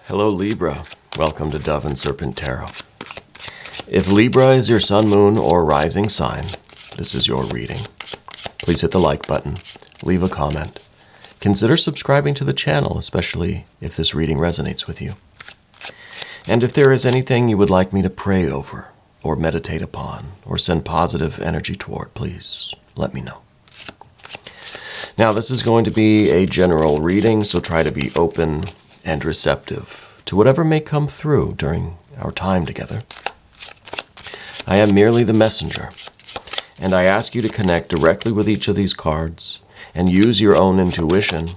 Hello Libra, welcome to Dove and Serpent Tarot. If Libra is your sun, moon, or rising sign, this is your reading. Please hit the like button, leave a comment. Consider subscribing to the channel, especially if this reading resonates with you. And if there is anything you would like me to pray over, or meditate upon, or send positive energy toward, please let me know. Now, this is going to be a general reading, so try to be open and receptive to whatever may come through during our time together. I am merely the messenger, and I ask you to connect directly with each of these cards and use your own intuition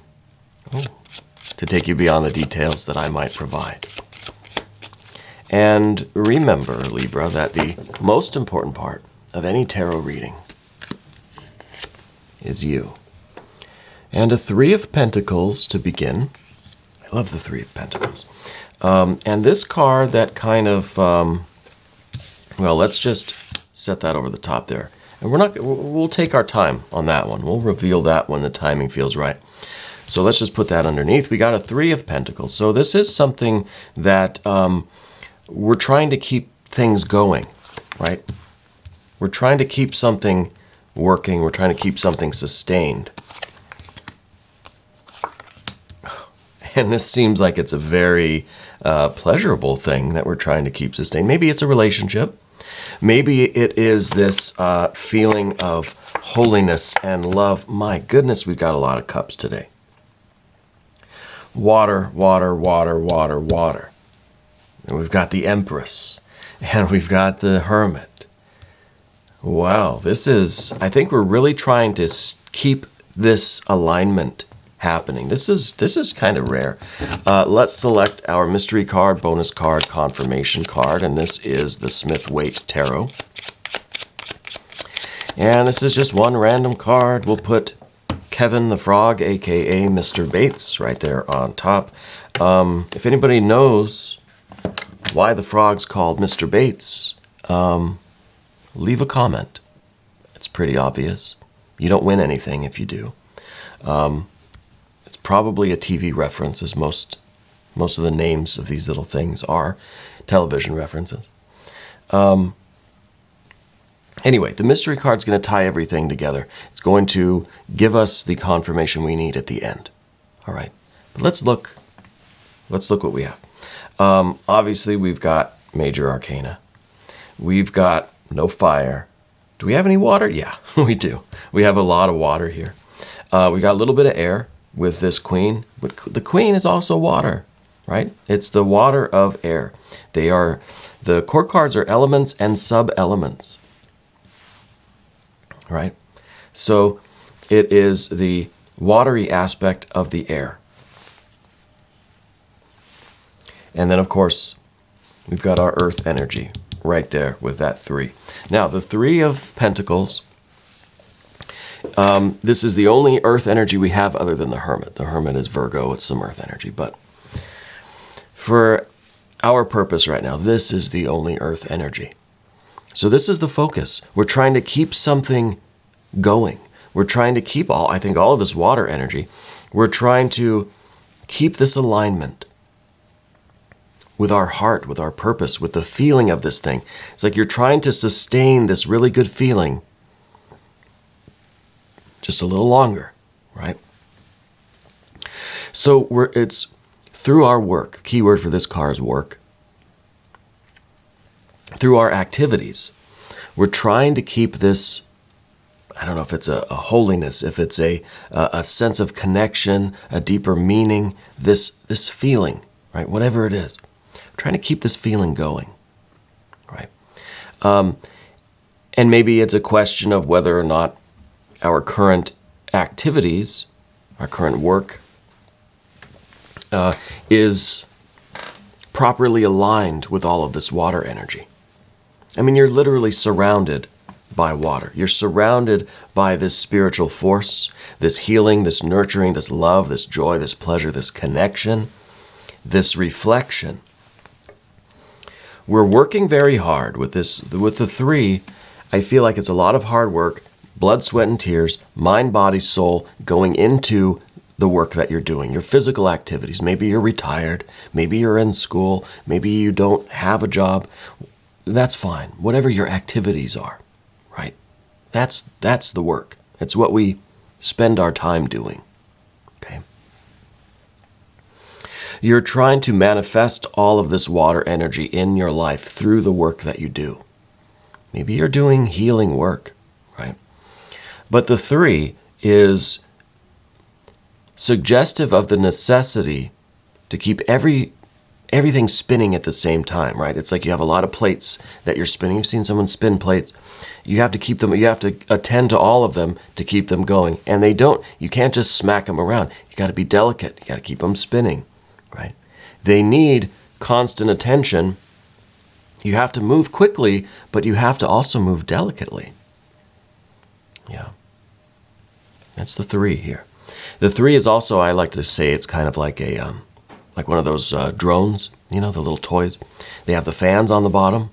to take you beyond the details that I might provide. And remember, Libra, that the most important part of any tarot reading is you. And a Three of Pentacles to begin. I love the Three of Pentacles. And this card that kind of, well, let's just set that over the top there. And we'll take our time on that one. We'll reveal that when the timing feels right. So let's just put that underneath. We got a Three of Pentacles. So this is something that we're trying to keep things going, right? We're trying to keep something working. We're trying to keep something sustained. And this seems like it's a very pleasurable thing that we're trying to keep sustained. Maybe it's a relationship. Maybe it is this feeling of holiness and love. My goodness, we've got a lot of cups today. Water, water, water, water, water. And we've got the Empress. And we've got the Hermit. Wow, this is, I think we're really trying to keep this alignment happening. This is kind of rare. Let's select our mystery card, bonus card, confirmation card, and this is the Smith-Waite Tarot. And this is just one random card. We'll put Kevin the Frog, aka Mr. Bates, right there on top. If anybody knows why the frog's called Mr. Bates, leave a comment. It's pretty obvious. You don't win anything if you do. Probably a TV reference, as most of the names of these little things are television references. Anyway, the mystery card's going to tie everything together. It's going to give us the confirmation we need at the end. All right, but let's look what we have. Obviously, we've got major arcana. We've got no fire. Do we have any water? Yeah, we do. We have a lot of water here. We got a little bit of air with this queen, but the queen is also water, right? It's the water of air. The court cards are elements and sub-elements, right? So it is the watery aspect of the air. And then, of course, we've got our earth energy right there with that three. Now, the Three of Pentacles, this is the only earth energy we have other than the Hermit. The Hermit is Virgo, it's some earth energy. But for our purpose right now, this is the only earth energy. So this is the focus. We're trying to keep something going. We're trying to keep I think all of this water energy. We're trying to keep this alignment with our heart, with our purpose, with the feeling of this thing. It's like you're trying to sustain this really good feeling just a little longer, right? So it's through our work. The key word for this card is work. Through our activities, we're trying to keep this, I don't know if it's a holiness, if it's a sense of connection, a deeper meaning, this feeling, right? Whatever it is. We're trying to keep this feeling going, right? And maybe it's a question of whether or not our current activities, our current work, is properly aligned with all of this water energy. I mean, you're literally surrounded by water. You're surrounded by this spiritual force, this healing, this nurturing, this love, this joy, this pleasure, this connection, this reflection. We're working very hard with this. With the three, I feel like it's a lot of hard work, blood, sweat, and tears, mind, body, soul, going into the work that you're doing, your physical activities. Maybe you're retired, maybe you're in school, maybe you don't have a job. That's fine. Whatever your activities are, right? That's the work. It's what we spend our time doing. Okay? You're trying to manifest all of this water energy in your life through the work that you do. Maybe you're doing healing work, right? But the 3 is suggestive of the necessity to keep everything spinning at the same time, right? It's like you have a lot of plates that you're spinning. You've seen someone spin plates. You have to keep them, you have to attend to all of them to keep them going. And you can't just smack them around. You got to be delicate. You got to keep them spinning, right? They need constant attention. You have to move quickly, but you have to also move delicately. Yeah. That's the 3 here. The 3 is also, I like to say, it's kind of like like one of those drones, the little toys. They have the fans on the bottom.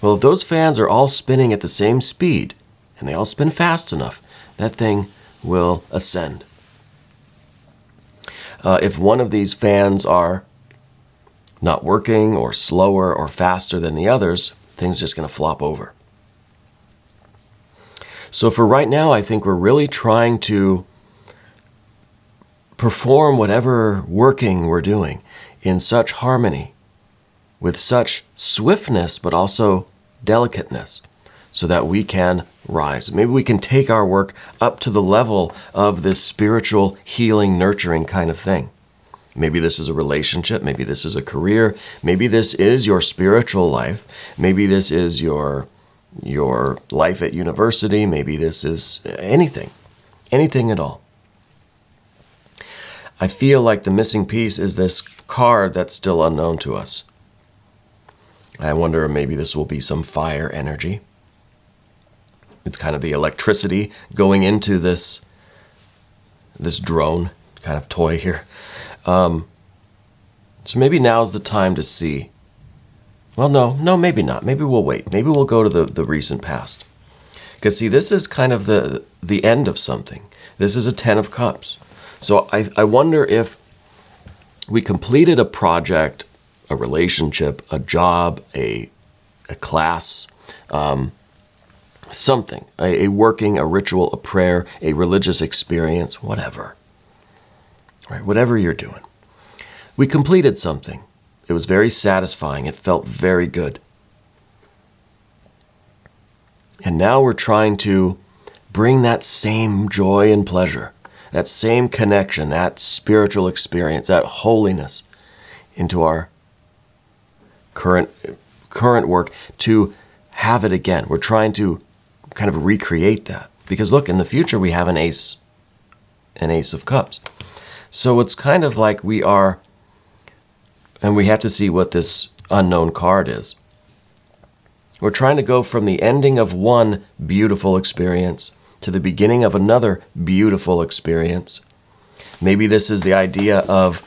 Well, if those fans are all spinning at the same speed, and they all spin fast enough, that thing will ascend. If one of these fans are not working or slower or faster than the others, things just going to flop over. So for right now, I think we're really trying to perform whatever working we're doing in such harmony, with such swiftness, but also delicateness, so that we can rise. Maybe we can take our work up to the level of this spiritual, healing, nurturing kind of thing. Maybe this is a relationship, maybe this is a career, maybe this is your spiritual life, maybe this is your life at university, maybe this is anything at all. I feel like the missing piece is this card that's still unknown to us. I wonder if maybe this will be some fire energy. It's kind of the electricity going into this drone kind of toy here. So maybe now's the time to see. Well, no, maybe not. Maybe we'll wait. Maybe we'll go to the recent past. Because see, this is kind of the end of something. This is a 10 of Cups. So I wonder if we completed a project, a relationship, a job, a class, something, a working, a ritual, a prayer, a religious experience, whatever. Right? Whatever you're doing. We completed something. It was very satisfying. It felt very good. And now we're trying to bring that same joy and pleasure, that same connection, that spiritual experience, that holiness into our current work, to have it again. We're trying to kind of recreate that. Because look, in the future we have an Ace of Cups. So it's kind of like we are, and we have to see what this unknown card is. We're trying to go from the ending of one beautiful experience to the beginning of another beautiful experience. Maybe this is the idea of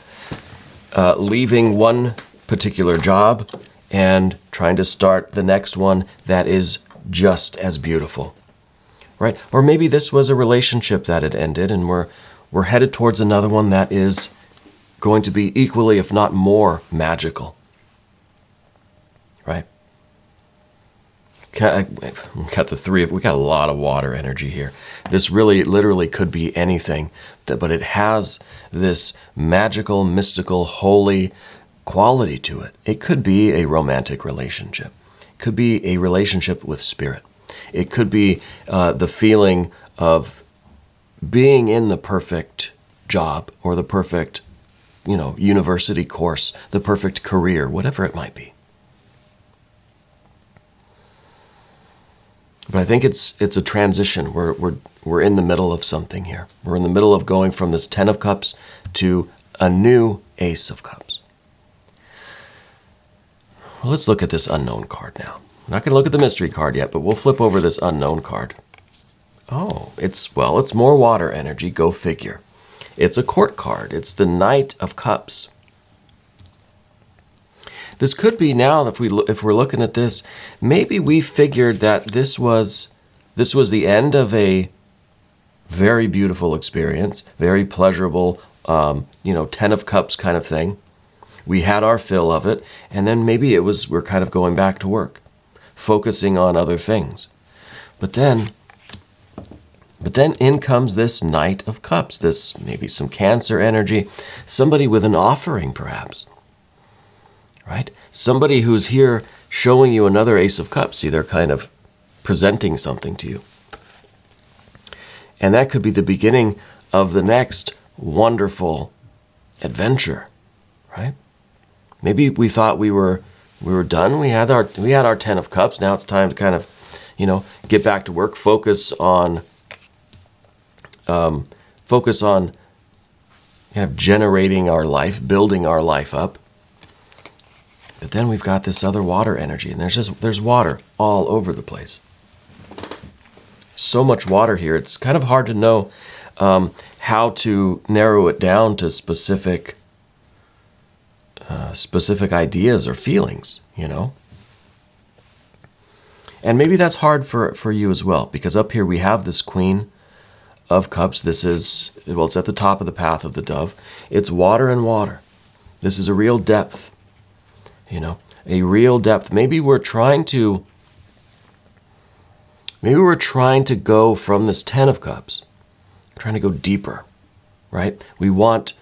leaving one particular job and trying to start the next one that is just as beautiful, right? Or maybe this was a relationship that had ended and we're headed towards another one that is going to be equally, if not more, magical, right? We got we got a lot of water energy here. This really, literally could be anything, but it has this magical, mystical, holy quality to it. It could be a romantic relationship. It could be a relationship with spirit. It could be the feeling of being in the perfect job or the perfect, university course, the perfect career, whatever it might be. But I think it's a transition. We're in the middle of something here. We're in the middle of going from this 10 of Cups to a new Ace of Cups. Well, let's look at this unknown card now. I'm not going to look at the mystery card yet, but we'll flip over this unknown card. Oh, it's more water energy. Go figure. It's a court card. It's the Knight of Cups. This could be now, if we're looking at this, maybe we figured that this was the end of a very beautiful experience, very pleasurable, 10 of cups kind of thing. We had our fill of it, and then maybe we're kind of going back to work, focusing on other things. But then in comes this Knight of Cups, this maybe some Cancer energy, somebody with an offering perhaps, right? Somebody who's here showing you another Ace of Cups, see, they're kind of presenting something to you. And that could be the beginning of the next wonderful adventure, right? Maybe we thought we were done. We had our 10 of Cups. Now it's time to kind of, get back to work, focus on kind of generating our life, building our life up. But then we've got this other water energy, and there's water all over the place. So much water here. It's kind of hard to know how to narrow it down to specific ideas or feelings, And maybe that's hard for you as well, because up here we have this Queen of Cups. This is, it's at the top of the path of the dove. It's water and water. This is a real depth, a real depth. Maybe we're trying to go from this 10 of Cups, trying to go deeper, right? We want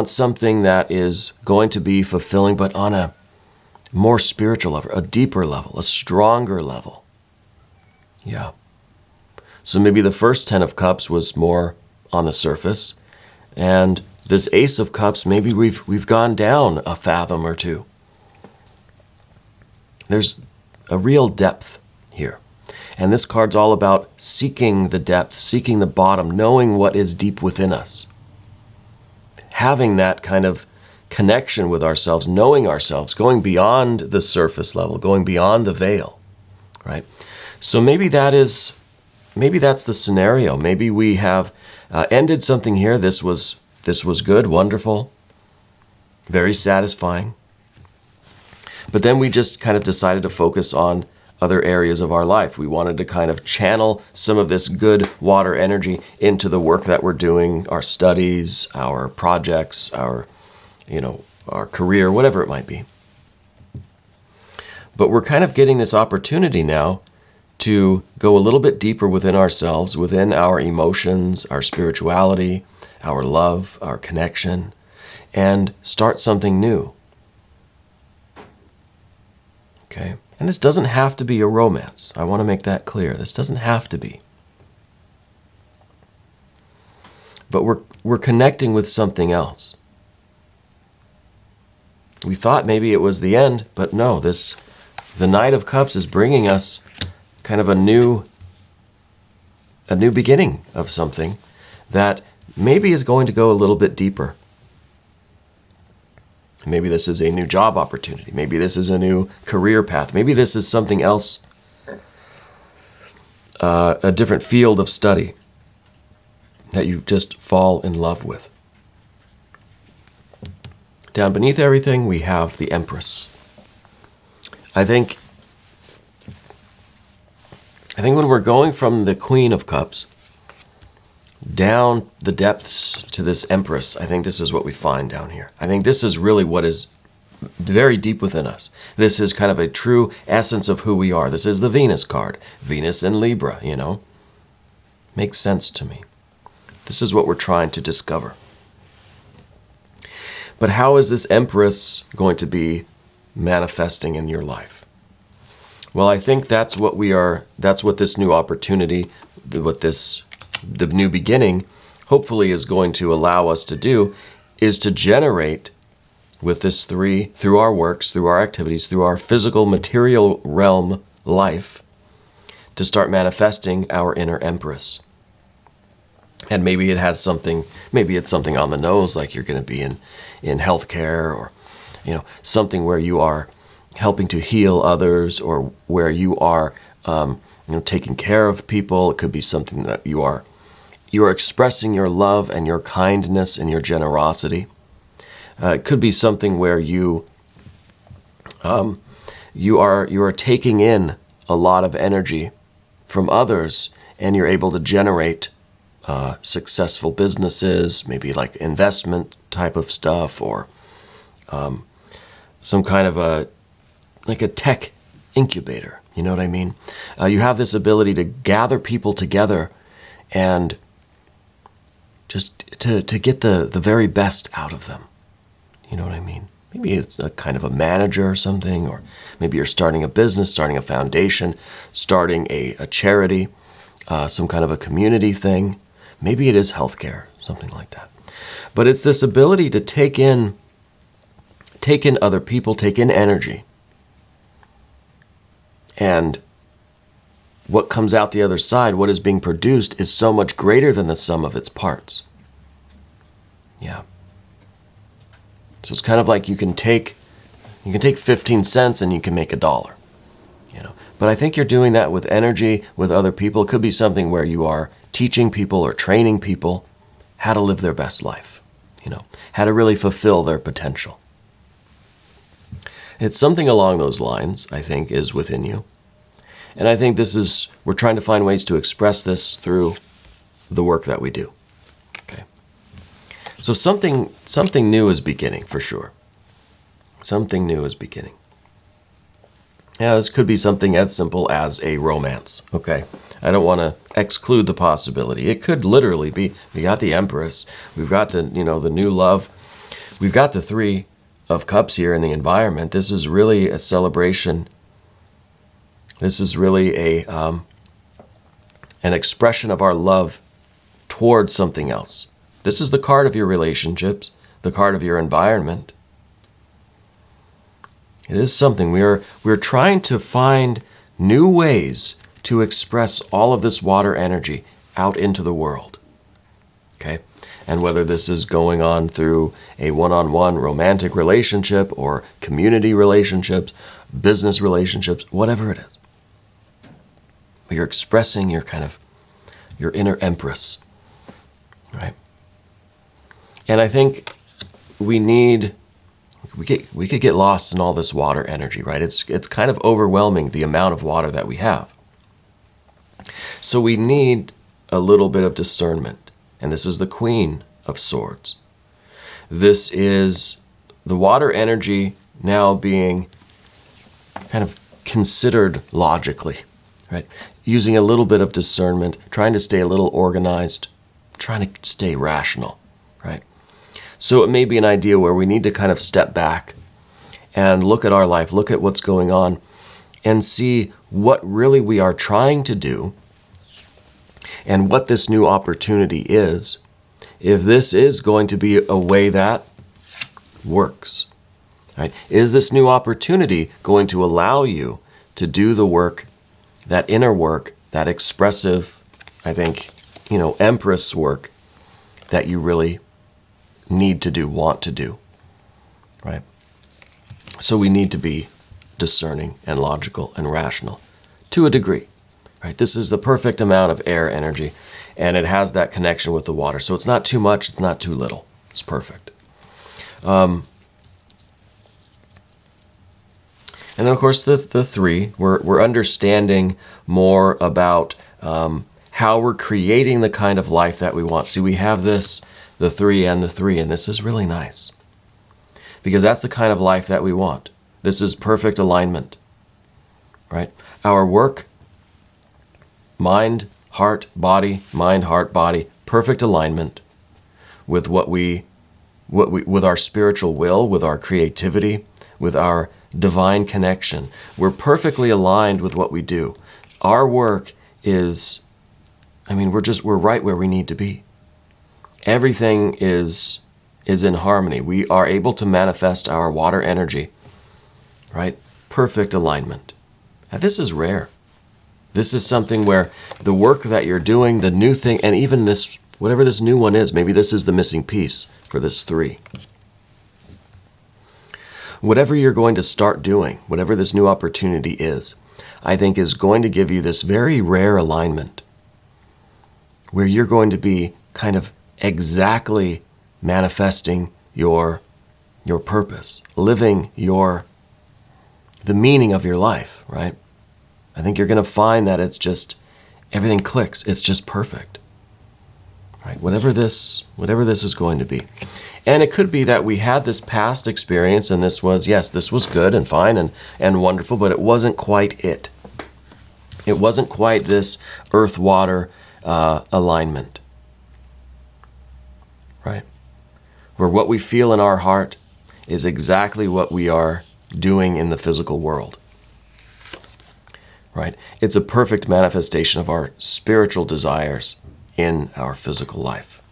something that is going to be fulfilling, but on a more spiritual level, a deeper level, a stronger level. Yeah. So maybe the first 10 of Cups was more on the surface, and this Ace of Cups, maybe we've gone down a fathom or two. There's a real depth here. And this card's all about seeking the depth, seeking the bottom, knowing what is deep within us. Having that kind of connection with ourselves, knowing ourselves, going beyond the surface level, going beyond the veil, right? So maybe that's the scenario. Maybe we have ended something here. This was good, wonderful, very satisfying. But then we just kind of decided to focus on other areas of our life. We wanted to kind of channel some of this good water energy into the work that we're doing, our studies, our projects, our career, whatever it might be. But we're kind of getting this opportunity now to go a little bit deeper within ourselves, within our emotions, our spirituality, our love, our connection, and start something new. Okay? And this doesn't have to be a romance. I want to make that clear. This doesn't have to be. But we're connecting with something else. We thought maybe it was the end, but no, the Knight of Cups is bringing us kind of a new beginning of something that maybe is going to go a little bit deeper. Maybe this is a new job opportunity. Maybe this is a new career path. Maybe this is something else, a different field of study that you just fall in love with. Down beneath everything, we have the Empress. I think when we're going from the Queen of Cups down the depths to this Empress, I think this is what we find down here. I think this is really what is very deep within us. This is kind of a true essence of who we are. This is the Venus card. Venus in Libra, Makes sense to me. This is what we're trying to discover. But how is this Empress going to be manifesting in your life? Well, I think that's what this new opportunity, the new beginning, hopefully is going to allow us to do, is to generate with this 3, through our works, through our activities, through our physical material realm life, to start manifesting our inner Empress. And maybe it's something on the nose, like you're going to be in healthcare, or something where you are helping to heal others, or where you are taking care of people. It could be something that you are expressing your love and your kindness and your generosity. It could be something where you are taking in a lot of energy from others, and you're able to generate successful businesses, maybe like investment type of stuff, or some kind of a tech incubator. You know what I mean? You have this ability to gather people together and just to get the very best out of them. You know what I mean? Maybe it's a kind of a manager or something, or maybe you're starting a business, starting a foundation, starting a charity, some kind of a community thing. Maybe it is healthcare, something like that. But it's this ability to take in other people, take in energy. And what comes out the other side, what is being produced, is so much greater than the sum of its parts. Yeah. So it's kind of like you can take 15 cents and you can make $1. But I think you're doing that with energy, with other people. It could be something where you are teaching people or training people how to live their best life, how to really fulfill their potential. It's something along those lines, I think, is within you. And I think we're trying to find ways to express this through the work that we do. Okay. So something new is beginning, for sure. Something new is beginning. Yeah, this could be something as simple as a romance, okay? I don't want to exclude the possibility. It could literally be, we got the Empress, we've got the new love, we've got the Three of Cups here in the environment. This is really a celebration. This is really an expression of our love towards something else. This is the card of your relationships, the card of your environment. It is something. We're trying to find new ways to express all of this water energy out into the world. Okay? And whether this is going on through a one-on-one romantic relationship or community relationships, business relationships, whatever it is. But you're expressing your inner empress. Right? And I think we could get lost in all this water energy, right? It's kind of overwhelming, the amount of water that we have. So we need a little bit of discernment. And this is the Queen of Swords. This is the water energy now being kind of considered logically, right? Using a little bit of discernment, trying to stay a little organized, trying to stay rational, right? So it may be an idea where we need to kind of step back and look at our life, look at what's going on, and see what really we are trying to do and what this new opportunity is, if this is going to be a way that works. Right? Is this new opportunity going to allow you to do the work, that inner work, that expressive, I think, Empress work that you really need to do, want to do, right? So we need to be discerning and logical and rational to a degree, right? This is the perfect amount of air energy, and it has that connection with the water. So it's not too much, it's not too little. It's perfect. And then, of course, the three, we're understanding more about how we're creating the kind of life that we want. See, we have this, the three, and this is really nice. Because that's the kind of life that we want. This is perfect alignment, right? Our work, mind, heart, body, mind, heart, body, perfect alignment with with our spiritual will, with our creativity, with our divine connection. We're perfectly aligned with what we do. Our work is, we're right where we need to be. Everything is in harmony. We are able to manifest our water energy, right? Perfect alignment. Now, this is rare. This is something where the work that you're doing, the new thing, and even this, whatever this new one is, maybe this is the missing piece for this three. Whatever you're going to start doing, whatever this new opportunity is, I think is going to give you this very rare alignment where you're going to be kind of exactly manifesting your purpose, living the meaning of your life, right? I think you're going to find that it's just, everything clicks. It's just perfect. right? Whatever this is going to be. And it could be that we had this past experience and this was, yes, this was good and fine and wonderful, but it wasn't quite it. It wasn't quite this earth-water alignment, right? Where what we feel in our heart is exactly what we are doing in the physical world, right? It's a perfect manifestation of our spiritual desires in our physical life.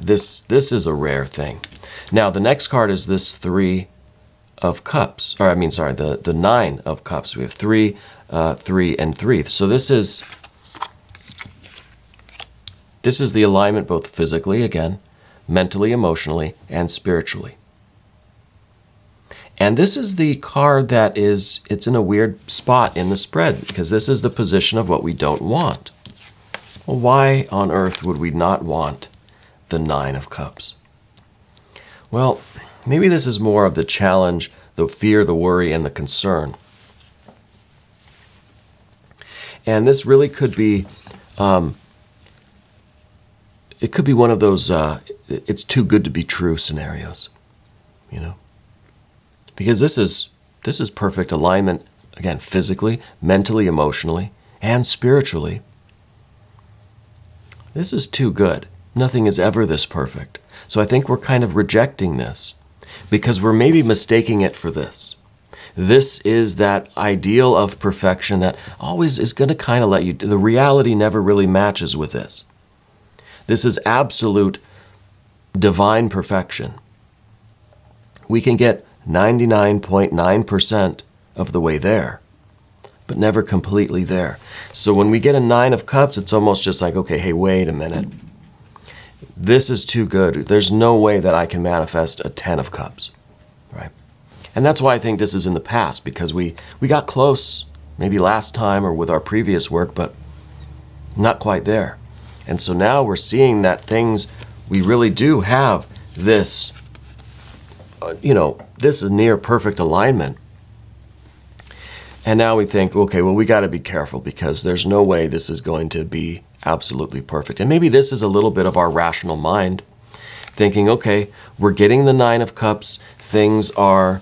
This is a rare thing. Now, the next card is this Three of Cups, or the Nine of Cups. We have 3, 3, and 3. So this is the alignment both physically, again, mentally, emotionally, and spiritually. And this is the card that it's in a weird spot in the spread, because this is the position of what we don't want. Well, why on earth would we not want the Nine of Cups? Well, maybe this is more of the challenge, the fear, the worry, and the concern. And this really could be, it could be one of those, it's too good to be true scenarios, you know? Because this is perfect alignment, again, physically, mentally, emotionally, and spiritually. This is too good. Nothing is ever this perfect. So I think we're kind of rejecting this because we're maybe mistaking it for this. This is that ideal of perfection that always is going to kind of let you, the reality never really matches with this. This is absolute divine perfection. We can get 99.9% of the way there, but never completely there. So when we get a Nine of Cups, it's almost just like, okay, hey, wait a minute. This is too good. There's no way that I can manifest a 10 of Cups, right? And that's why I think this is in the past, because we got close, maybe last time or with our previous work, but not quite there. And so now we're seeing that things, we really do have this, this is near perfect alignment. And now we think, okay, well, we got to be careful because there's no way this is going to be absolutely perfect. And maybe this is a little bit of our rational mind thinking, okay, we're getting the Nine of Cups, things are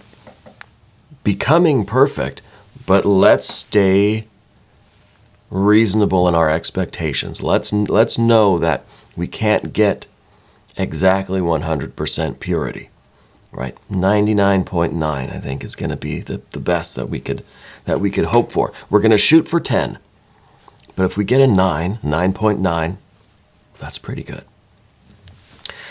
becoming perfect, but let's stay reasonable in our expectations. Let's know that we can't get exactly 100% purity, right? 99.9, I think, is going to be the best that we could hope for. We're going to shoot for 10, but if we get a 9.9, that's pretty good.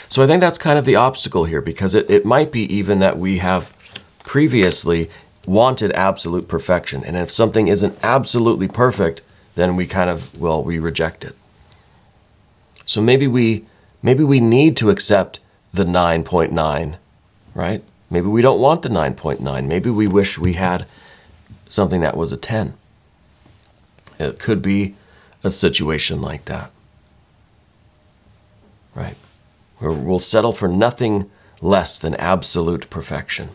So I think that's kind of the obstacle here, because it might be even that we have previously wanted absolute perfection, and if something isn't absolutely perfect, then we we reject it. So maybe we need to accept the 9.9, right? Maybe we don't want the 9.9. Maybe we wish we had something that was a 10. It could be a situation like that, right? Where we'll settle for nothing less than absolute perfection.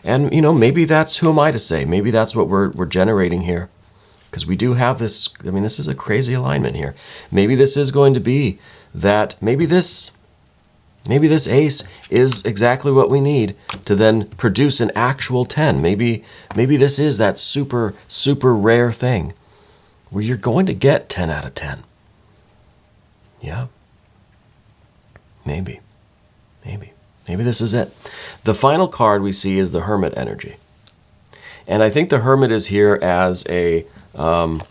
And, maybe that's, who am I to say? Maybe that's what we're generating here. Because we do have this, this is a crazy alignment here. Maybe this is going to be that, maybe this ace is exactly what we need to then produce an actual 10. Maybe this is that super, super rare thing where you're going to get 10 out of 10. Yeah. Maybe this is it. The final card we see is the Hermit energy. And I think the Hermit is here as a kind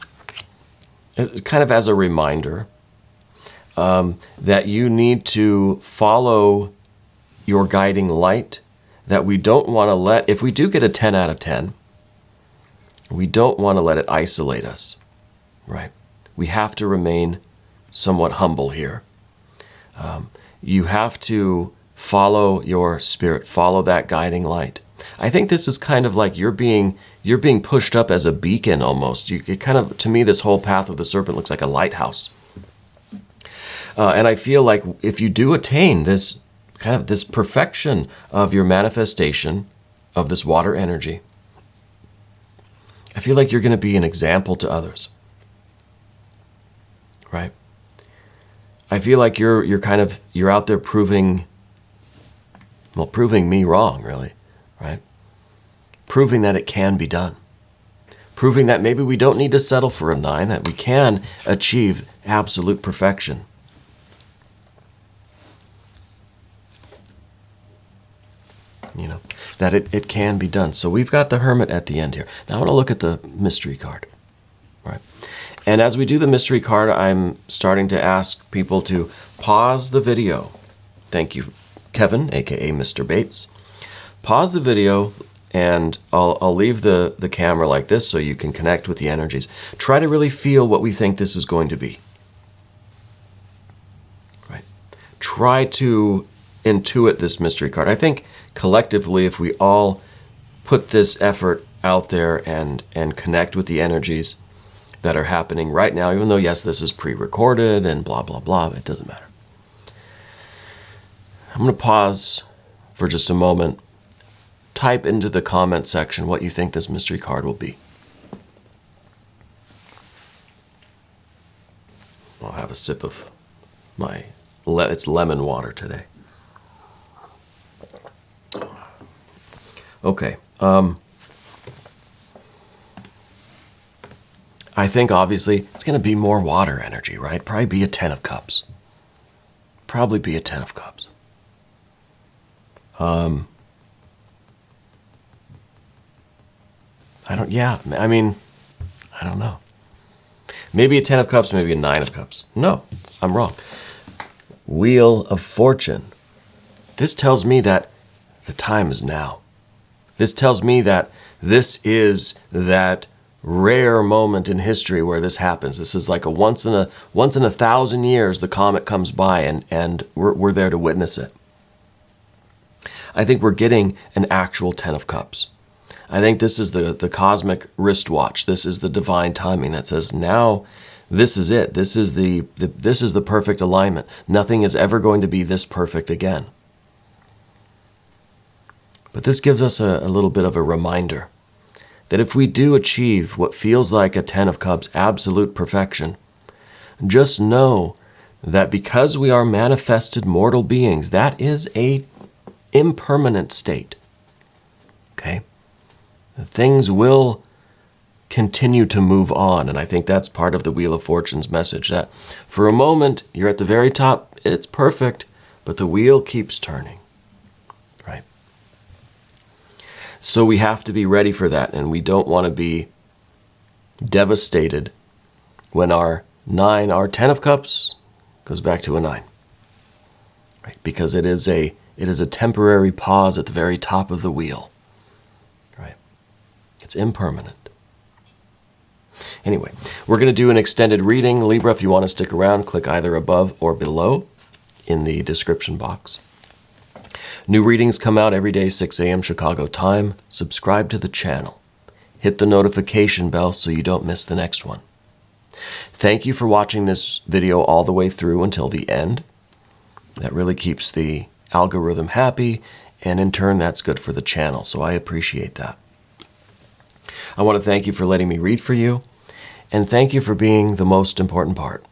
of as a reminder that you need to follow your guiding light, that we don't want to let, if we do get a 10 out of 10, we don't want to let it isolate us, right? We have to remain somewhat humble here. You have to follow your spirit, follow that guiding light. I think this is kind of like you're being pushed up as a beacon almost. It kind of, to me, this whole path of the serpent looks like a lighthouse. And I feel like if you do attain this kind of this perfection of your manifestation of this water energy, I feel like you're going to be an example to others, right? I feel like you're out there proving me wrong, really, right? Proving that it can be done. Proving that maybe we don't need to settle for a 9, that we can achieve absolute perfection. You know, that it can be done. So we've got the Hermit at the end here. Now I want to look at the mystery card, right? And as we do the mystery card, I'm starting to ask people to pause the video. Thank you, Kevin, aka Mr. Bates. Pause the video, and I'll leave the camera like this so you can connect with the energies. Try to really feel what we think this is going to be. Right? Try to intuit this mystery card. I think collectively, if we all put this effort out there and connect with the energies that are happening right now, even though, yes, this is pre-recorded and blah, blah, blah, it doesn't matter. I'm going to pause for just a moment. Type into the comment section what you think this mystery card will be. I'll have a sip of it's lemon water today. Okay. I think obviously it's going to be more water energy, right? Probably be a 10 of Cups. Probably be a 10 of Cups. I don't know. Maybe a 10 of Cups, maybe a 9 of Cups. No, I'm wrong. Wheel of Fortune. This tells me that the time is now. This tells me that this is that rare moment in history where this happens. This is like a once in a 1,000 years the comet comes by and we're there to witness it. I think we're getting an actual 10 of Cups. I think this is the cosmic wristwatch. This is the divine timing that says now this is it. This is the perfect alignment. Nothing is ever going to be this perfect again. But this gives us a little bit of a reminder that if we do achieve what feels like a 10 of Cups, absolute perfection, just know that because we are manifested mortal beings, that is a impermanent state. Okay? Things will continue to move on, and I think that's part of the Wheel of Fortune's message, that for a moment, you're at the very top, it's perfect, but the wheel keeps turning. Right? So we have to be ready for that, and we don't want to be devastated when our 10 of Cups goes back to a 9. Right? Because it is a temporary pause at the very top of the wheel. Right? It's impermanent. Anyway, we're going to do an extended reading. Libra, if you want to stick around, click either above or below in the description box. New readings come out every day, 6 a.m. Chicago time. Subscribe to the channel. Hit the notification bell so you don't miss the next one. Thank you for watching this video all the way through until the end. That really keeps the algorithm happy, and in turn, that's good for the channel, so I appreciate that. I want to thank you for letting me read for you, and thank you for being the most important part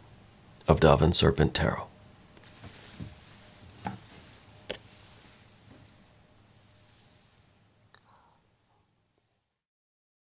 of Dove and Serpent Tarot.